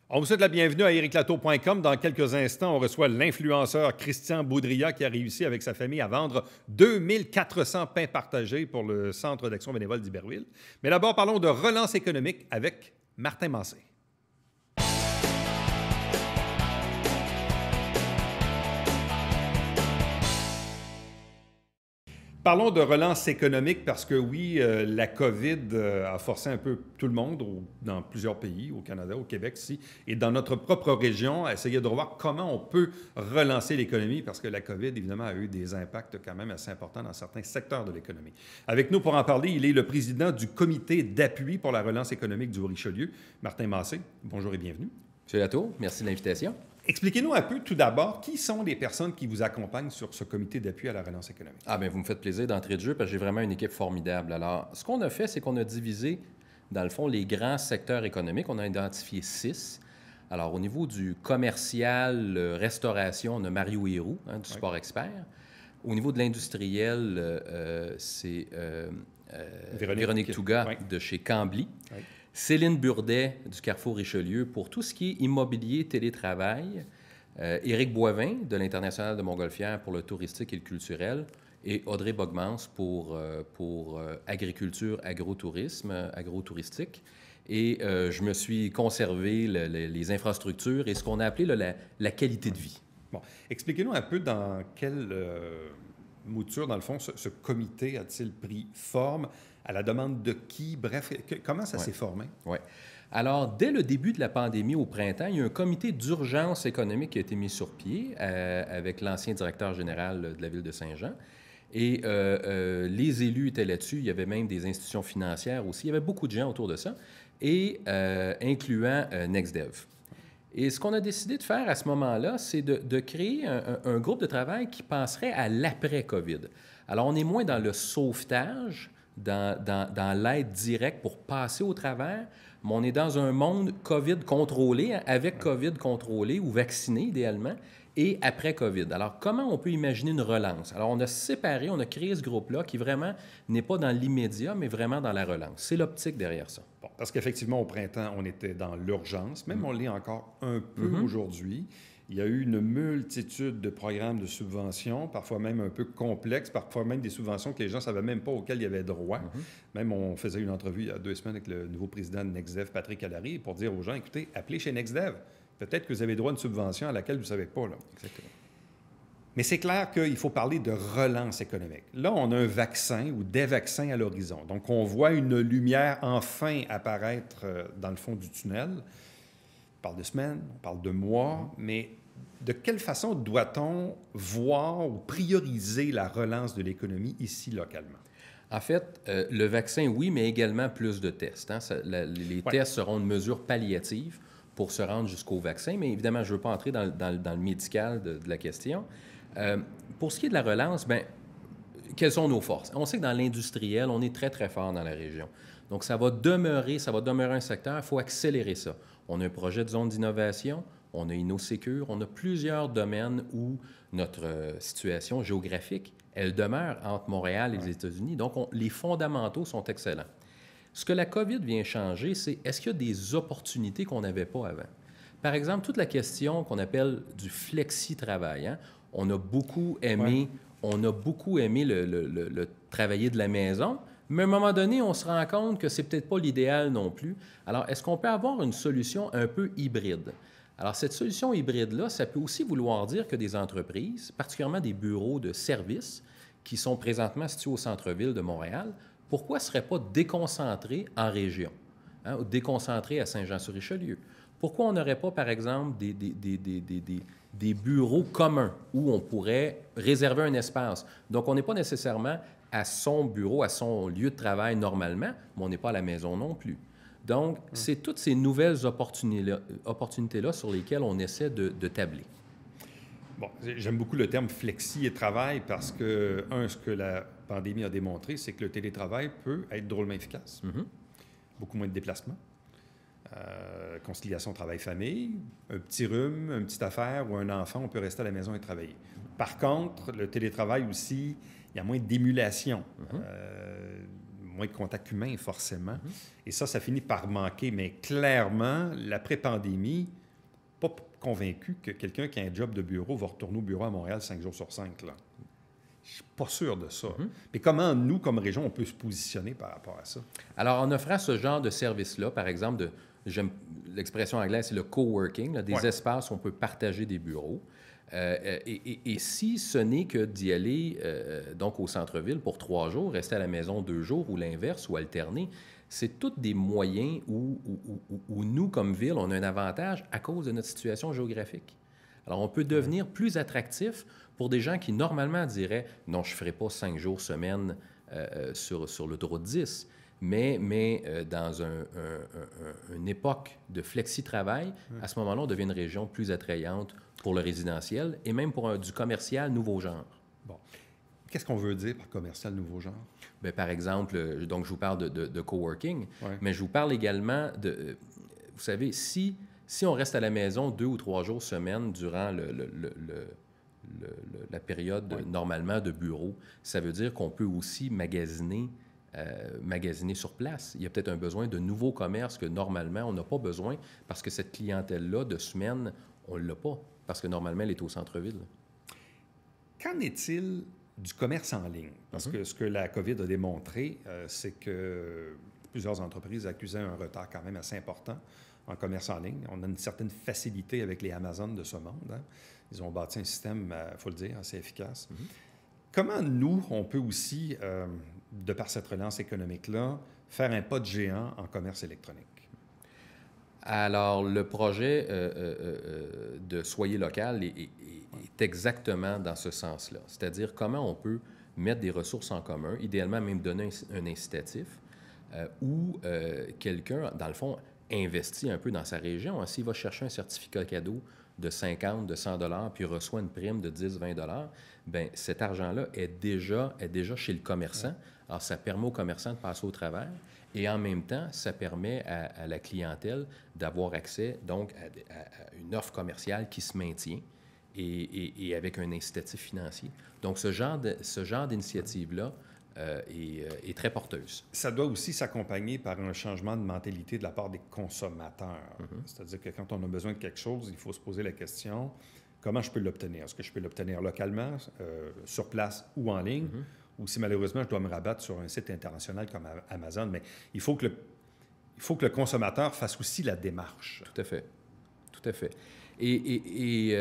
On vous souhaite la bienvenue à ericlato.com. Dans quelques instants, on reçoit l'influenceur Christian Boudria qui a réussi avec sa famille à vendre 2400 pains partagés pour le Centre d'action bénévole d'Iberville. Mais d'abord, parlons de relance économique avec Martin Massé. Parlons de relance économique parce que oui, la COVID a forcé un peu tout le monde dans plusieurs pays, au Canada, au Québec ici, et dans notre propre région, à essayer de voir comment on peut relancer l'économie parce que la COVID, évidemment, a eu des impacts quand même assez importants dans certains secteurs de l'économie. Avec nous pour en parler, il est le président du comité d'appui pour la relance économique du Haut-Richelieu, Martin Massé. Bonjour et bienvenue. Monsieur Latour, merci de l'invitation. Expliquez-nous un peu tout d'abord, qui sont les personnes qui vous accompagnent sur ce comité d'appui à la relance économique? Ah bien, vous me faites plaisir d'entrée de jeu parce que j'ai vraiment une équipe formidable. Alors, ce qu'on a fait, c'est qu'on a divisé, dans le fond, les grands secteurs économiques. On a identifié 6. Alors, au niveau du commercial, restauration, on a Mario Héroux, du Sport Expert. Au niveau de l'industriel, c'est Véronique Touga de chez Cambly. Oui. Céline Burdet du Carrefour Richelieu pour tout ce qui est immobilier, télétravail. Éric Boivin de l'International de Montgolfière pour le touristique et le culturel. Et Audrey Bogmans pour agriculture, agrotourisme, agrotouristique. Et je me suis conservé les infrastructures et ce qu'on a appelé la qualité de vie. Bon. Expliquez-nous un peu dans quelle mouture, dans le fond, ce comité a-t-il pris forme? À la demande de qui? Bref, comment ça s'est formé? Oui. Alors, dès le début de la pandémie au printemps, il y a un comité d'urgence économique qui a été mis sur pied avec l'ancien directeur général de la ville de Saint-Jean. Et les élus étaient là-dessus. Il y avait même des institutions financières aussi. Il y avait beaucoup de gens autour de ça, et incluant NextDev. Et ce qu'on a décidé de faire à ce moment-là, c'est de créer un groupe de travail qui penserait à l'après-COVID. Alors, on est moins dans le sauvetage, dans l'aide directe pour passer au travers, mais on est dans un monde COVID contrôlé, avec COVID contrôlé ou vacciné idéalement, et après COVID. Alors, comment on peut imaginer une relance? Alors, on a séparé, on a créé ce groupe-là qui vraiment n'est pas dans l'immédiat, mais vraiment dans la relance. C'est l'optique derrière ça. Bon, parce qu'effectivement, au printemps, on était dans l'urgence, même on l'est encore un peu aujourd'hui. Il y a eu une multitude de programmes de subventions, parfois même un peu complexes, parfois même des subventions que les gens ne savaient même pas auxquelles ils avaient droit. Même on faisait une entrevue il y a 2 semaines avec le nouveau président de NextDev, Patrick Allary, pour dire aux gens, écoutez, appelez chez NextDev. Peut-être que vous avez droit à une subvention à laquelle vous ne savez pas. Là. Exactement. Mais c'est clair qu'il faut parler de relance économique. Là, on a un vaccin ou des vaccins à l'horizon. Donc, on voit une lumière enfin apparaître dans le fond du tunnel. On parle de semaines, on parle de mois, mais de quelle façon doit-on voir ou prioriser la relance de l'économie ici, localement? En fait, le vaccin, oui, mais également plus de tests. Les tests seront une mesure palliative pour se rendre jusqu'au vaccin, mais évidemment, je ne veux pas entrer dans le médical de la question. Pour ce qui est de la relance, bien, quelles sont nos forces? On sait que dans l'industriel, on est très, très fort dans la région. Donc, ça va demeurer un secteur, il faut accélérer ça. On a un projet de zone d'innovation, on a InnoSecure, on a plusieurs domaines où notre situation géographique, elle demeure entre Montréal et les États-Unis. Donc, les fondamentaux sont excellents. Ce que la COVID vient changer, c'est est-ce qu'il y a des opportunités qu'on n'avait pas avant? Par exemple, toute la question qu'on appelle du flexi-travail. Hein? On a beaucoup aimé le travailler de la maison, mais à un moment donné, on se rend compte que c'est peut-être pas l'idéal non plus. Alors, est-ce qu'on peut avoir une solution un peu hybride? Alors, cette solution hybride-là, ça peut aussi vouloir dire que des entreprises, particulièrement des bureaux de services qui sont présentement situés au centre-ville de Montréal, pourquoi ne seraient pas déconcentrés en région, ou déconcentrés à Saint-Jean-sur-Richelieu? Pourquoi on n'aurait pas, par exemple, des bureaux communs où on pourrait réserver un espace? Donc, on n'est pas nécessairement à son bureau, à son lieu de travail normalement, mais on n'est pas à la maison non plus. Donc, c'est toutes ces nouvelles opportunités-là sur lesquelles on essaie de tabler. Bon, j'aime beaucoup le terme flexi et travail parce que, ce que la pandémie a démontré, c'est que le télétravail peut être drôlement efficace. Beaucoup moins de déplacements. Conciliation travail-famille, un petit rhume, une petite affaire ou un enfant, on peut rester à la maison et travailler. Par contre, le télétravail aussi, il y a moins d'émulation. moins de contact humain, forcément. Et ça finit par manquer. Mais clairement, l'après-pandémie, pas convaincu que quelqu'un qui a un job de bureau va retourner au bureau à Montréal 5 jours sur 5, là. Je suis pas sûr de ça. Mais comment, nous, comme région, on peut se positionner par rapport à ça? Alors, en offrant ce genre de service-là, par exemple, j'aime l'expression anglaise, c'est le coworking, là, des espaces où on peut partager des bureaux. Et si ce n'est que d'y aller donc au centre-ville pour 3 jours, rester à la maison 2 jours ou l'inverse, ou alterner, c'est tous des moyens où nous, comme ville, on a un avantage à cause de notre situation géographique. Alors, on peut devenir plus attractif pour des gens qui, normalement, diraient « Non, je ne ferai pas 5 jours semaine sur l'autoroute 10 ». Mais dans une époque de flexi-travail, à ce moment-là, on devient une région plus attrayante pour le résidentiel et même pour du commercial nouveau genre. Bon. Qu'est-ce qu'on veut dire par commercial nouveau genre? Bien, par exemple, donc je vous parle de coworking, mais je vous parle également de... vous savez, si on reste à la maison 2 ou 3 jours semaine durant la période normalement de bureau, ça veut dire qu'on peut aussi magasiner sur place. Il y a peut-être un besoin de nouveaux commerces que normalement, on n'a pas besoin parce que cette clientèle-là de semaine, on ne l'a pas parce que normalement, elle est au centre-ville. Qu'en est-il du commerce en ligne? Parce que ce que la COVID a démontré, c'est que plusieurs entreprises accusaient un retard quand même assez important en commerce en ligne. On a une certaine facilité avec les Amazon de ce monde. Hein? Ils ont bâti un système, il faut le dire, assez efficace. Comment nous, on peut aussi, de par cette relance économique-là, faire un pas de géant en commerce électronique? Alors, le projet de Soyez local est exactement dans ce sens-là. C'est-à-dire comment on peut mettre des ressources en commun, idéalement même donner un incitatif, où quelqu'un, dans le fond, investit un peu dans sa région. S'il va chercher un certificat cadeau de 50, de 100 $, puis reçoit une prime de 10, 20 $, bien, cet argent-là est déjà chez le commerçant. Alors, ça permet au commerçant de passer au travers et en même temps, ça permet à la clientèle d'avoir accès donc à une offre commerciale qui se maintient et avec un incitatif financier. Donc, ce genre d'initiative-là est très porteuse. Ça doit aussi s'accompagner par un changement de mentalité de la part des consommateurs. C'est-à-dire que quand on a besoin de quelque chose, il faut se poser la question, comment je peux l'obtenir? Est-ce que je peux l'obtenir localement, sur place ou en ligne? Ou si malheureusement, je dois me rabattre sur un site international comme Amazon, mais il faut que le consommateur fasse aussi la démarche. Tout à fait. Tout à fait. Et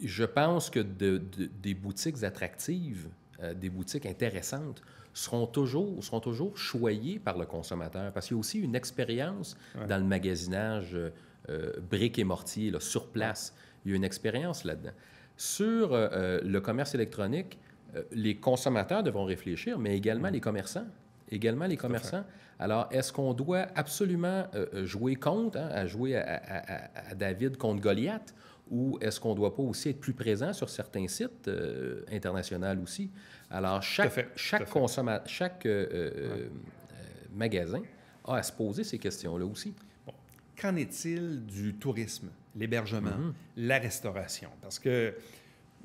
je pense que des boutiques attractives, des boutiques intéressantes, seront toujours choyées par le consommateur parce qu'il y a aussi une expérience dans le magasinage briques et mortier, là, sur place. Il y a une expérience là-dedans. Sur le commerce électronique, les consommateurs devront réfléchir, mais également les commerçants. Alors, est-ce qu'on doit absolument jouer contre, à jouer à David contre Goliath, ou est-ce qu'on ne doit pas aussi être plus présent sur certains sites internationaux aussi? Alors, chaque magasin a à se poser ces questions-là aussi. Bon. Qu'en est-il du tourisme, l'hébergement, la restauration? Parce que,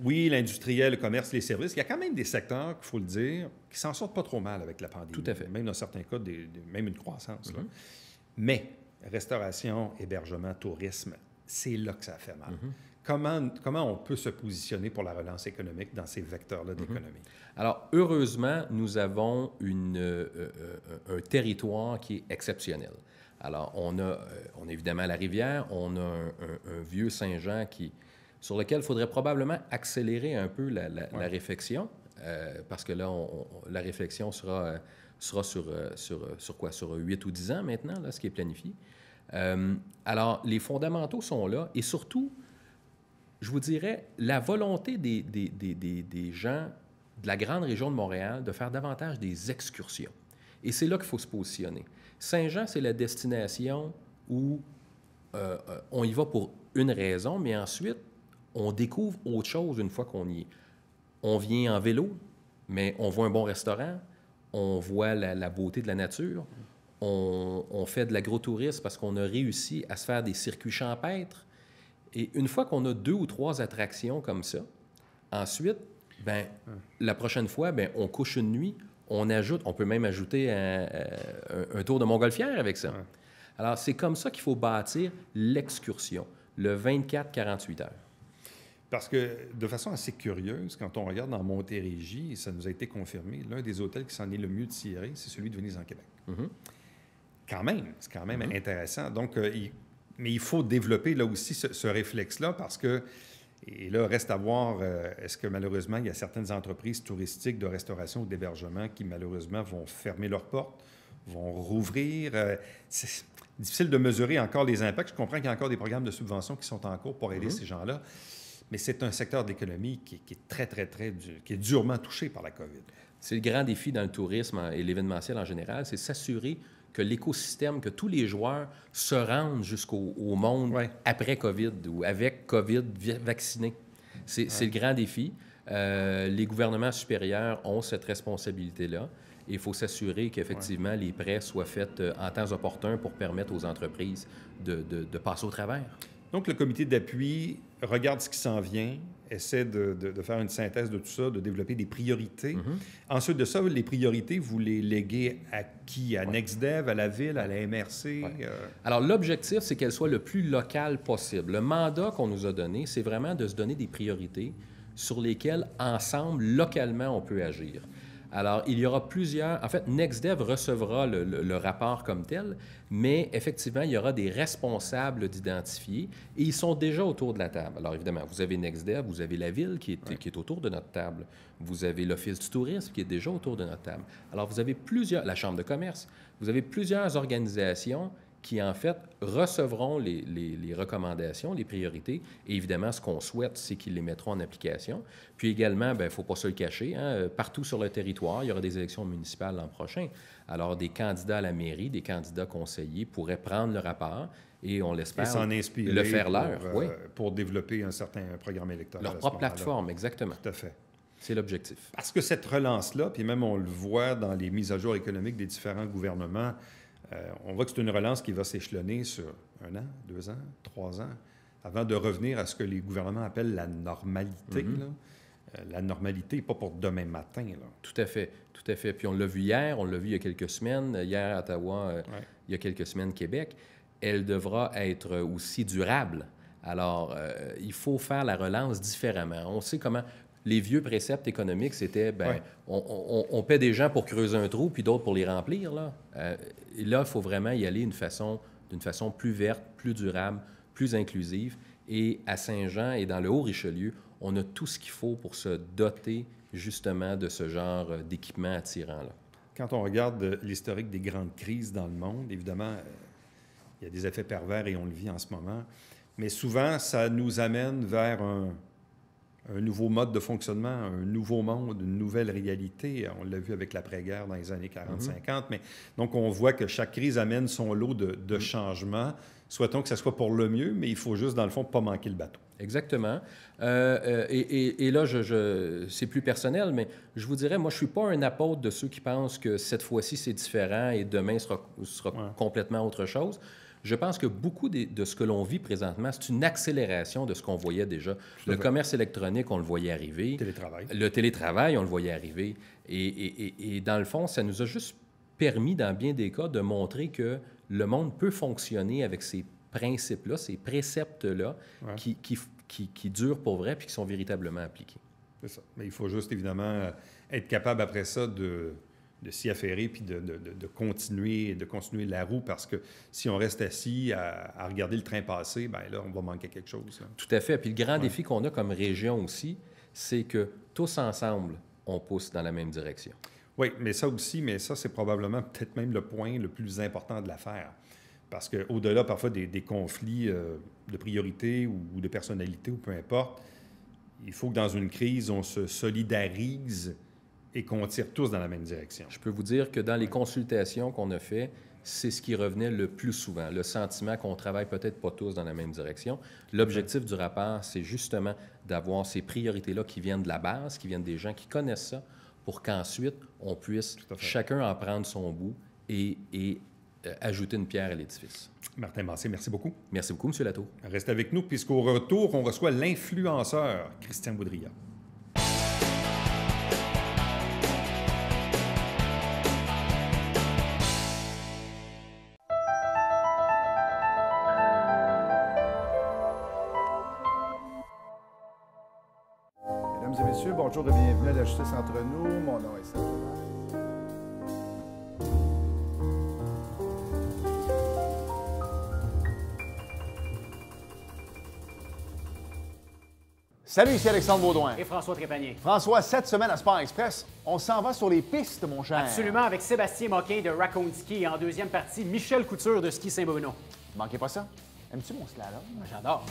oui, l'industriel, le commerce, les services, il y a quand même des secteurs, il faut le dire, qui s'en sortent pas trop mal avec la pandémie. Tout à fait. Même dans certains cas, même une croissance. Là. Mais restauration, hébergement, tourisme, c'est là que ça fait mal. Comment on peut se positionner pour la relance économique dans ces vecteurs-là d'économie? Alors, heureusement, nous avons un territoire qui est exceptionnel. Alors, on a évidemment la rivière, on a un vieux Saint-Jean sur lequel il faudrait probablement accélérer un peu la réflexion, parce que là, la réflexion sera sur quoi? Sur 8 ou 10 ans maintenant, là, ce qui est planifié. Alors, les fondamentaux sont là et surtout, je vous dirais, la volonté des gens de la grande région de Montréal de faire davantage des excursions. Et c'est là qu'il faut se positionner. Saint-Jean, c'est la destination où on y va pour une raison, mais ensuite, on découvre autre chose une fois qu'on y est. On vient en vélo, mais on voit un bon restaurant, on voit la beauté de la nature, on fait de l'agrotourisme parce qu'on a réussi à se faire des circuits champêtres. Et une fois qu'on a 2 ou 3 attractions comme ça, ensuite, la prochaine fois, on couche une nuit, on peut même ajouter un tour de montgolfière avec ça. Ouais. Alors, c'est comme ça qu'il faut bâtir l'excursion, le 24-48 heures. Parce que, de façon assez curieuse, quand on regarde dans Montérégie, et ça nous a été confirmé, l'un des hôtels qui s'en est le mieux tiré, c'est celui de Venise en Québec. Quand même, c'est quand même intéressant. Donc, mais il faut développer là aussi ce réflexe-là parce que, et là, reste à voir, est-ce que malheureusement, il y a certaines entreprises touristiques de restauration ou d'hébergement qui malheureusement vont fermer leurs portes, vont rouvrir. C'est difficile de mesurer encore les impacts. Je comprends qu'il y a encore des programmes de subvention qui sont en cours pour aider ces gens-là, mais c'est un secteur de l'économie qui est très, très, très, qui est durement touché par la COVID. C'est le grand défi dans le tourisme et l'événementiel en général, c'est s'assurer que l'écosystème, que tous les joueurs se rendent jusqu'au monde après COVID ou avec COVID vacciné. C'est le grand défi. Les gouvernements supérieurs ont cette responsabilité-là. Et il faut s'assurer qu'effectivement, les prêts soient faits en temps opportun pour permettre aux entreprises de passer au travers. Donc, le comité d'appui regarde ce qui s'en vient, essaie de faire une synthèse de tout ça, de développer des priorités. Ensuite de ça, les priorités, vous les léguez à qui? À NextDev, à la Ville, à la MRC? Alors, l'objectif, c'est qu'elle soit le plus locale possible. Le mandat qu'on nous a donné, c'est vraiment de se donner des priorités sur lesquelles, ensemble, localement, on peut agir. Alors, il y aura plusieurs... En fait, NextDev recevra le rapport comme tel, mais effectivement, il y aura des responsables d'identifier et ils sont déjà autour de la table. Alors, évidemment, vous avez NextDev, vous avez la Ville qui est autour de notre table, vous avez l'Office du tourisme qui est déjà autour de notre table. Alors, vous avez la Chambre de commerce, vous avez plusieurs organisations qui, en fait, recevront les recommandations, les priorités. Et évidemment, ce qu'on souhaite, c'est qu'ils les mettront en application. Puis également, il ne faut pas se le cacher, partout sur le territoire, il y aura des élections municipales l'an prochain. Alors, des candidats à la mairie, des candidats conseillers pourraient prendre le rapport et, on l'espère, s'en inspirer le faire pour développer un certain programme électoral. Leur propre plateforme, exactement. Tout à fait. C'est l'objectif. Parce que cette relance-là, puis même on le voit dans les mises à jour économiques des différents gouvernements, on voit que c'est une relance qui va s'échelonner sur 1 an, 2 ans, 3 ans, avant de revenir à ce que les gouvernements appellent la normalité. La normalité n'est pas pour demain matin. Là. Tout à fait, tout à fait. Puis on l'a vu hier, on l'a vu il y a quelques semaines, hier à Ottawa, il y a quelques semaines Québec. Elle devra être aussi durable. Alors, il faut faire la relance différemment. On sait comment... Les vieux préceptes économiques, c'était, on paie des gens pour creuser un trou, puis d'autres pour les remplir. Là, et là, il faut vraiment y aller d'une façon plus verte, plus durable, plus inclusive. Et à Saint-Jean et dans le Haut-Richelieu, on a tout ce qu'il faut pour se doter justement de ce genre d'équipement attirant. Là. Quand on regarde l'historique des grandes crises dans le monde, évidemment, il y a des effets pervers et on le vit en ce moment. Mais souvent, ça nous amène vers un nouveau mode de fonctionnement, un nouveau monde, une nouvelle réalité. On l'a vu avec l'après-guerre dans les années 40-50. Mais donc, on voit que chaque crise amène son lot de changements. Souhaitons que ça soit pour le mieux, mais il faut juste, dans le fond, pas manquer le bateau. Exactement. Et là, c'est plus personnel, mais je vous dirais, moi, je ne suis pas un apôtre de ceux qui pensent que cette fois-ci, c'est différent et demain sera complètement autre chose. Je pense que beaucoup de ce que l'on vit présentement, c'est une accélération de ce qu'on voyait déjà. Le commerce électronique, on le voyait arriver. Le télétravail, on le voyait arriver. Et dans le fond, ça nous a juste permis, dans bien des cas, de montrer que le monde peut fonctionner avec ces principes-là, ces préceptes-là, qui durent pour vrai puis qui sont véritablement appliqués. C'est ça. Mais il faut juste, évidemment, être capable, après ça, de s'y affairer puis de continuer la roue, parce que si on reste assis à regarder le train passer, bien là, on va manquer quelque chose. Là. Tout à fait. Puis le grand défi qu'on a comme région aussi, c'est que tous ensemble, on pousse dans la même direction. Oui, mais ça, c'est probablement peut-être même le point le plus important de l'affaire. Parce qu'au-delà, parfois, des conflits de priorité ou de personnalité, ou peu importe, il faut que dans une crise, on se solidarise et qu'on tire tous dans la même direction. Je peux vous dire que dans les consultations qu'on a faites, c'est ce qui revenait le plus souvent, le sentiment qu'on travaille peut-être pas tous dans la même direction. L'objectif du rapport, c'est justement d'avoir ces priorités-là qui viennent de la base, qui viennent des gens qui connaissent ça, pour qu'ensuite, on puisse chacun en prendre son bout et ajouter une pierre à l'édifice. Martin Massé, merci beaucoup. Merci beaucoup, M. Latour. Restez avec nous, puisqu'au retour, on reçoit l'influenceur Christian Boudria. messieurs, bonjour et bienvenue à La Justice entre nous. Mon nom est Serge. Salut, ici Alexandre Baudouin. Et François Trépanier. François, cette semaine à Sport Express, on s'en va sur les pistes, mon cher. Absolument, avec Sébastien Moquin de Raccoon Ski et en deuxième partie, Michel Couture de Ski Saint-Bruno. Manquez pas ça. Aimes-tu mon slalom? J'adore.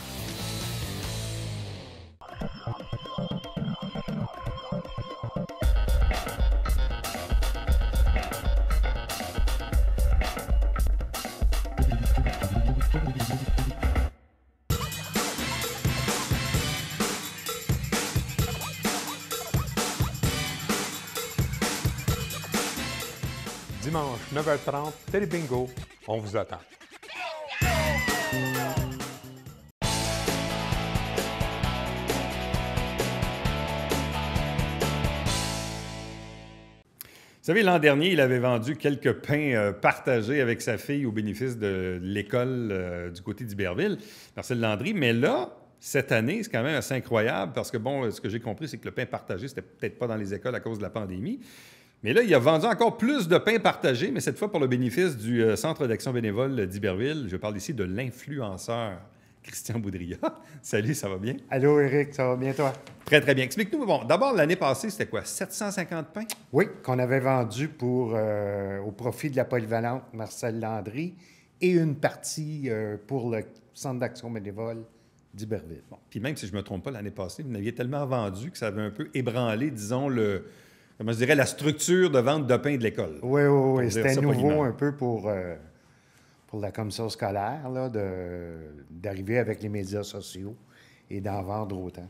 Dimanche, 9h30, Télé Bingo, on vous attend. Vous savez, l'an dernier, il avait vendu quelques pains partagés avec sa fille au bénéfice de l'école du côté d'Iberville, Marcel Landry. Mais là, cette année, c'est quand même assez incroyable parce que, bon, ce que j'ai compris, c'est que le pain partagé, c'était peut-être pas dans les écoles à cause de la pandémie. Mais là, il a vendu encore plus de pain partagé, mais cette fois pour le bénéfice du Centre d'action bénévole d'Iberville. Je parle ici de l'influenceur Christian Boudria. Salut, ça va bien? Allô, Éric, ça va bien, toi? Très, très bien. Explique-nous. Bon, d'abord, l'année passée, c'était quoi? 750 pains? Oui, qu'on avait vendu au profit de la polyvalente Marcel Landry et une partie pour le Centre d'action bénévole d'Iberville. Bon, puis même si je ne me trompe pas, l'année passée, vous n'aviez tellement vendu que ça avait un peu ébranlé, disons, comment je dirais, la structure de vente de pain de l'école. Oui. C'était nouveau poliment. un peu pour la commission scolaire, là, d'arriver avec les médias sociaux et d'en vendre autant.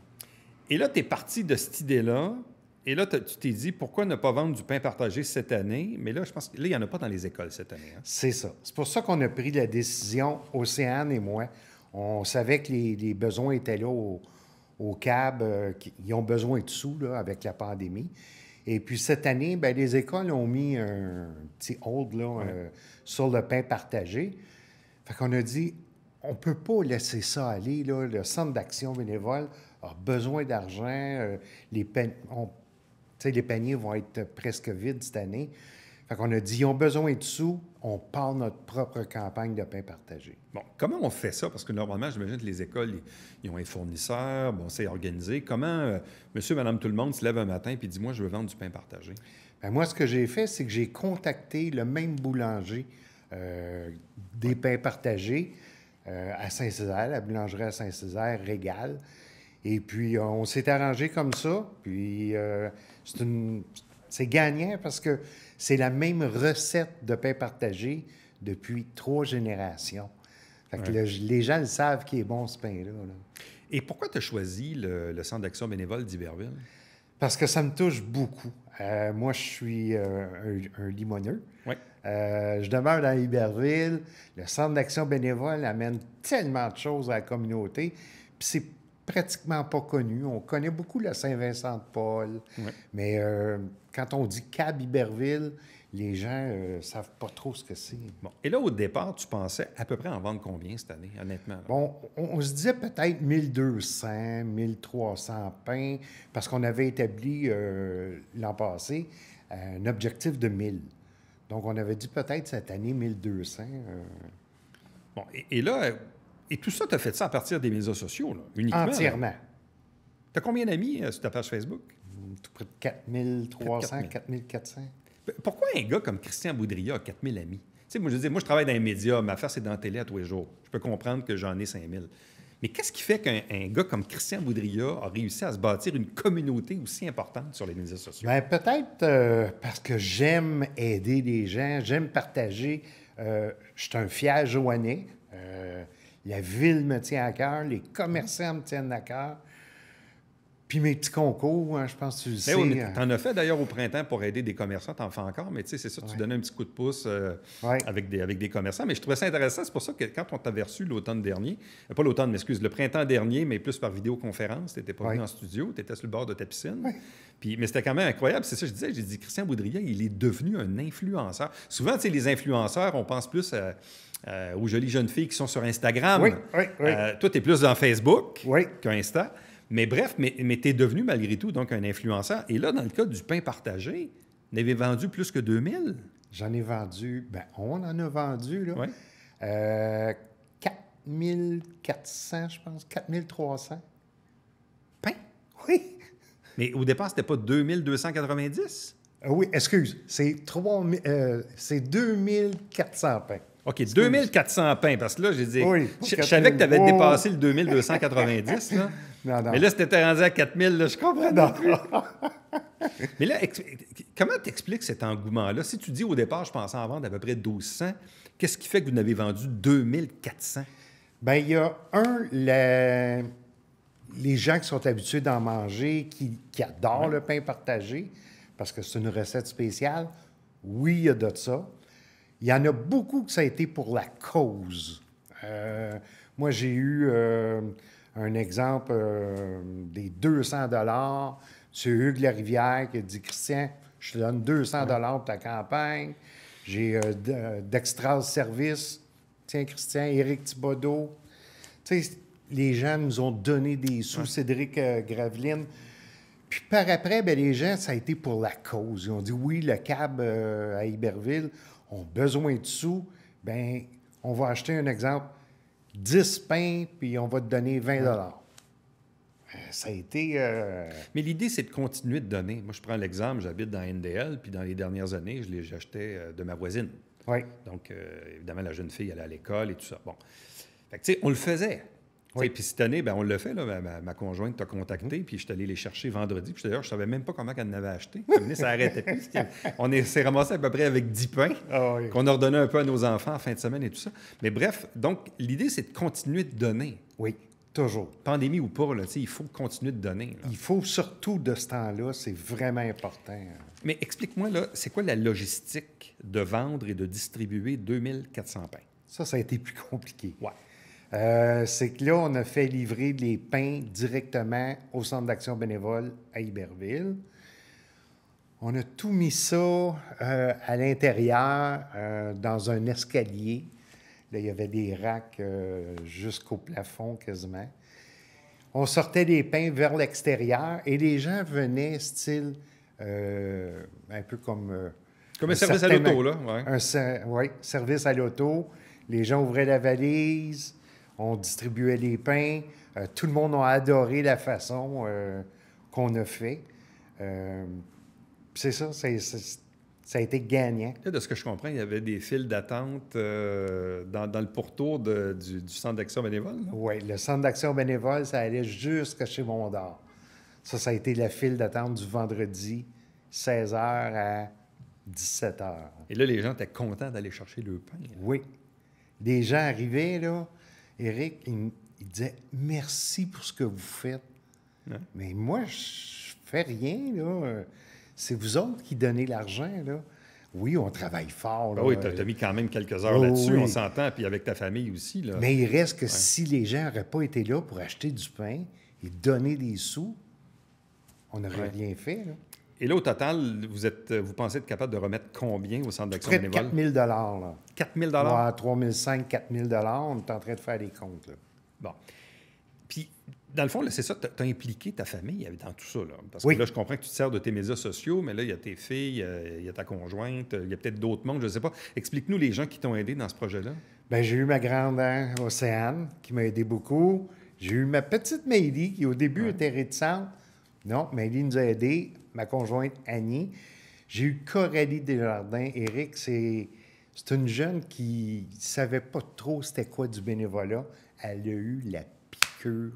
Et là, tu es parti de cette idée-là. Et là, tu t'es dit, pourquoi ne pas vendre du pain partagé cette année? Mais là, je pense que là, il n'y en a pas dans les écoles cette année. Hein? C'est ça. C'est pour ça qu'on a pris la décision, Océane et moi. On savait que les besoins étaient là au CAB. Ils ont besoin de sous là, avec la pandémie. Et puis cette année, bien, les écoles ont mis un petit hold là, sur le pain partagé. Fait qu'on a dit, on ne peut pas laisser ça aller. Là. Le Centre d'action bénévole a besoin d'argent. Les paniers vont être presque vides cette année. Fait qu'on a dit, ils ont besoin de sous, on part notre propre campagne de pain partagé. Bon, comment on fait ça? Parce que normalement, j'imagine que les écoles, ils ont un fournisseur, bon, c'est organisé. Comment monsieur, madame, tout le monde se lève un matin et dit, moi, je veux vendre du pain partagé? Bien, moi, ce que j'ai fait, c'est que j'ai contacté le même boulanger des pains partagés à Saint-Césaire, la boulangerie à Saint-Césaire, Régal. Et puis, on s'est arrangé comme ça. Puis, c'est gagnant parce que c'est la même recette de pain partagé depuis 3 générations. Fait que les gens le savent qu'il est bon, ce pain-là. Là. Et pourquoi tu as choisi le Centre d'action bénévole d'Iberville? Parce que ça me touche beaucoup. Moi, je suis un limoneux. Oui. Je demeure dans Iberville. Le Centre d'action bénévole amène tellement de choses à la communauté. Puis c'est pratiquement pas connu. On connaît beaucoup la Saint-Vincent-de-Paul. Oui. Mais quand on dit CAB Iberville, les gens ne savent pas trop ce que c'est. Bon. Et là, au départ, tu pensais à peu près en vendre combien cette année, honnêtement? Là? Bon, on se disait peut-être 1200, 1300 pains, parce qu'on avait établi l'an passé un objectif de 1000. Donc, on avait dit peut-être cette année 1200. Bon, et là, et tout ça, tu as fait ça à partir des médias sociaux, là, uniquement? Entièrement. Tu as combien d'amis sur ta page Facebook? Tout près de 4300, 4400. Pourquoi un gars comme Christian Boudria a 4000 amis? Tu sais, moi, je veux dire, moi, je travaille dans les médias, ma affaire, c'est dans la télé à tous les jours. Je peux comprendre que j'en ai 5000. Mais qu'est-ce qui fait qu'un gars comme Christian Boudria a réussi à se bâtir une communauté aussi importante sur les médias sociaux? Bien, peut-être parce que j'aime aider les gens, j'aime partager. Je suis un fier Joannais. La ville me tient à cœur, les commerçants me tiennent à cœur. Puis mes petits concours, hein, je pense que tu le sais. Tu en as fait d'ailleurs au printemps pour aider des commerçants, tu en fais encore, mais tu sais, c'est ça, tu donnais un petit coup de pouce avec des commerçants. Mais je trouvais ça intéressant, c'est pour ça que quand on t'avait reçu l'automne dernier, pas l'automne, mais excuse, le printemps dernier, mais plus par vidéoconférence, tu n'étais pas venu en studio, tu étais sur le bord de ta piscine. Puis, mais c'était quand même incroyable, c'est ça que je disais, j'ai dit, Christian Boudria, il est devenu un influenceur. Souvent, tu sais, les influenceurs, on pense plus aux jolies jeunes filles qui sont sur Instagram. Oui. Toi, tu es plus dans Facebook qu'Insta. Mais bref, mais tu es devenu malgré tout donc un influenceur. Et là, dans le cas du pain partagé, vous en avez vendu plus que 2000? J'en ai vendu, on en a vendu, là. Oui. 4400, je pense, 4300. Pain? Oui. Mais au départ, c'était pas 2290? Oui, excuse, c'est 2400 pains. OK, 2400 pains, parce que là, j'ai dit, Oui, je savais que tu avais 4000. dépassé le 2290, là. Non. Mais là, si tu étais rendu à 4000, là, je comprends. Non. Mais là, comment t'expliques cet engouement-là? Si tu dis au départ, je pensais en vendre à peu près 1200, qu'est-ce qui fait que vous n'avez vendu 2400? Bien, il y a les gens qui sont habitués d'en manger, qui adorent le pain partagé, parce que c'est une recette spéciale. Oui, il y a de ça. Il y en a beaucoup que ça a été pour la cause. Moi, j'ai eu un exemple des 200 $. C'est Hugues Larivière qui a dit « Christian, je te donne 200 $ pour ta campagne. » J'ai d'Extras Service. Tiens, Christian, Éric Thibodeau. Tu sais, les gens nous ont donné des sous, Cédric Graveline. Puis par après, les gens, ça a été pour la cause. Ils ont dit, oui, le cab à Iberville ont besoin de sous. Bien, on va acheter un exemple, 10 pains, puis on va te donner 20 $. Ça a été... Mais l'idée, c'est de continuer de donner. Moi, je prends l'exemple, j'habite dans NDL, puis dans les dernières années, je les achetais de ma voisine. Oui. Donc, évidemment, la jeune fille allait à l'école et tout ça. Bon. Fait que, tu sais, on le faisait. Oui. Puis cette année, on l'a fait. Là, ma conjointe t'a contacté, puis je suis allé les chercher vendredi. Puis d'ailleurs, je ne savais même pas comment elle en avait acheté. Ça arrêtait plus. On s'est ramassé à peu près avec 10 pains qu'on a redonné un peu à nos enfants en fin de semaine et tout ça. Mais bref, donc, l'idée, c'est de continuer de donner. Oui, toujours. Pandémie ou pas, là, il faut continuer de donner. Là. Il faut surtout de ce temps-là, c'est vraiment important. Mais explique-moi, là, c'est quoi la logistique de vendre et de distribuer 2400 pains? Ça a été plus compliqué. Ouais. C'est que là, on a fait livrer les pains directement au Centre d'action bénévole à Iberville. On a tout mis ça à l'intérieur, dans un escalier. Là, il y avait des racks jusqu'au plafond quasiment. On sortait les pains vers l'extérieur et les gens venaient style un peu comme... Comme un service à l'auto, là. Oui, service à l'auto. Les gens ouvraient la valise, on distribuait les pains. Tout le monde a adoré la façon qu'on a fait. C'est ça, ça a été gagnant. Là, de ce que je comprends, il y avait des files d'attente dans le pourtour du Centre d'action bénévole. Oui, le Centre d'action bénévole, ça allait jusqu'à chez Mondor. Ça a été la file d'attente du vendredi, 16h à 17h. Et là, les gens étaient contents d'aller chercher le pain. Là. Oui. Les gens arrivaient, là, Éric, il disait « Merci pour ce que vous faites. Ouais. » Mais moi, je fais rien, là. C'est vous autres qui donnez l'argent, là. Oui, on travaille fort. Là. Oui, tu as mis quand même quelques heures là-dessus, on s'entend, puis avec ta famille aussi. Là. Mais il reste que si les gens n'auraient pas été là pour acheter du pain et donner des sous, on n'aurait rien fait. Là. Et là, au total, vous pensez être capable de remettre combien au Centre d'action bénévole? Près de 4 000 là. 4 000 ouais, 3 500, 4 000 on est en train de faire les comptes. Là. Bon. Puis, dans le fond, c'est ça, tu as impliqué ta famille dans tout ça. Là. Parce oui. que là, je comprends que tu te sers de tes médias sociaux, mais là, il y a tes filles, il y a ta conjointe, il y a peut-être d'autres mondes, je ne sais pas. Explique-nous les gens qui t'ont aidé dans ce projet-là. Bien, j'ai eu ma grande Océane, qui m'a aidé beaucoup. J'ai eu ma petite Maëlie, qui au début était réticente. Non, Maëlie nous a aidés. Ma conjointe Annie. J'ai eu Coralie Desjardins. Éric, c'est une jeune qui ne savait pas trop c'était quoi du bénévolat. Elle a eu la piqûre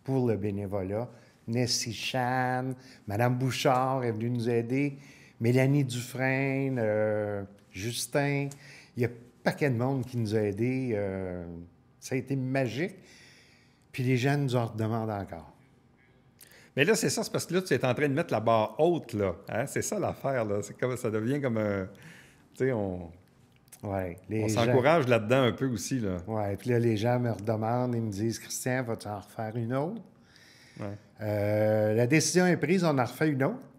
pour le bénévolat. Nessie Chan, Mme Bouchard est venue nous aider, Mélanie Dufresne, Justin. Il y a un paquet de monde qui nous a aidés. Ça a été magique. Puis les gens nous en demandent encore. Mais là, c'est ça, c'est parce que là, tu es en train de mettre la barre haute, là. Hein? C'est ça l'affaire, là. C'est comme, ça devient comme un... Tu sais, on s'encourage là-dedans un peu aussi, là. Oui, puis là, les gens me redemandent, ils me disent « Christian, vas-tu en refaire une autre? » La décision est prise, on en refait une autre,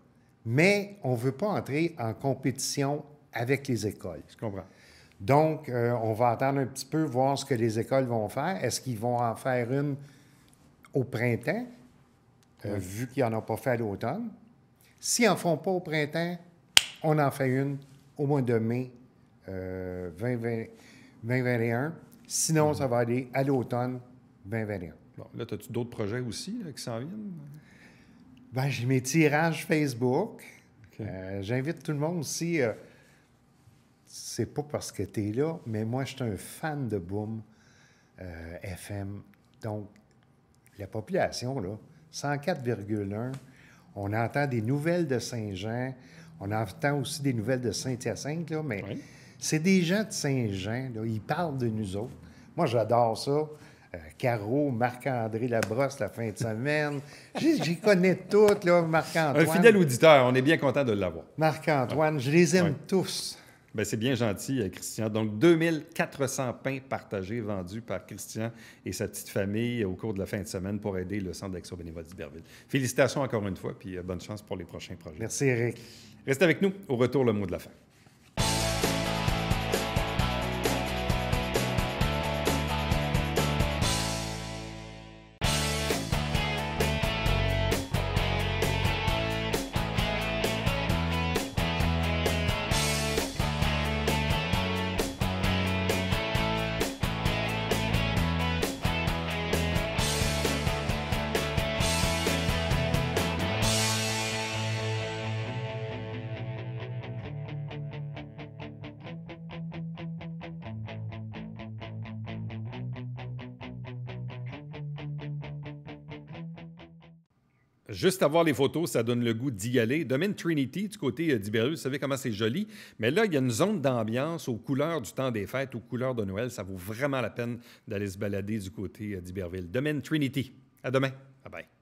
mais on ne veut pas entrer en compétition avec les écoles. Je comprends. Donc, on va attendre un petit peu, voir ce que les écoles vont faire. Est-ce qu'ils vont en faire une au printemps? vu qu'ils n'en ont pas fait à l'automne. S'ils n'en font pas au printemps, on en fait une au mois de mai 2021. Sinon, ça va aller à l'automne 2021. Bon, là, as-tu d'autres projets aussi là, qui s'en viennent? Ben, j'ai mes tirages Facebook. OK. J'invite tout le monde aussi. C'est pas parce que tu es là, mais moi, je suis un fan de Boom FM. Donc, la population, là, 104,1. On entend des nouvelles de Saint-Jean. On entend aussi des nouvelles de Saint-Hyacinthe, là, mais Oui. c'est des gens de Saint-Jean. Là, ils parlent de nous autres. Moi, j'adore ça. Caro, Marc-André Labrosse la fin de semaine. J'y connais toutes, là, Marc-Antoine. Un fidèle auditeur, on est bien content de l'avoir. Marc-Antoine, je les aime tous. Bien, c'est bien gentil, Christian. Donc, 2400 pains partagés, vendus par Christian et sa petite famille au cours de la fin de semaine pour aider le Centre d'action bénévole d'Iberville. Félicitations encore une fois, puis bonne chance pour les prochains projets. Merci, Eric. Restez avec nous. Au retour, le mot de la fin. Juste à voir les photos, ça donne le goût d'y aller. Domaine Trinity, du côté d'Iberville, vous savez comment c'est joli. Mais là, il y a une zone d'ambiance aux couleurs du temps des fêtes, aux couleurs de Noël. Ça vaut vraiment la peine d'aller se balader du côté d'Iberville. Domaine Trinity. À demain. Bye bye.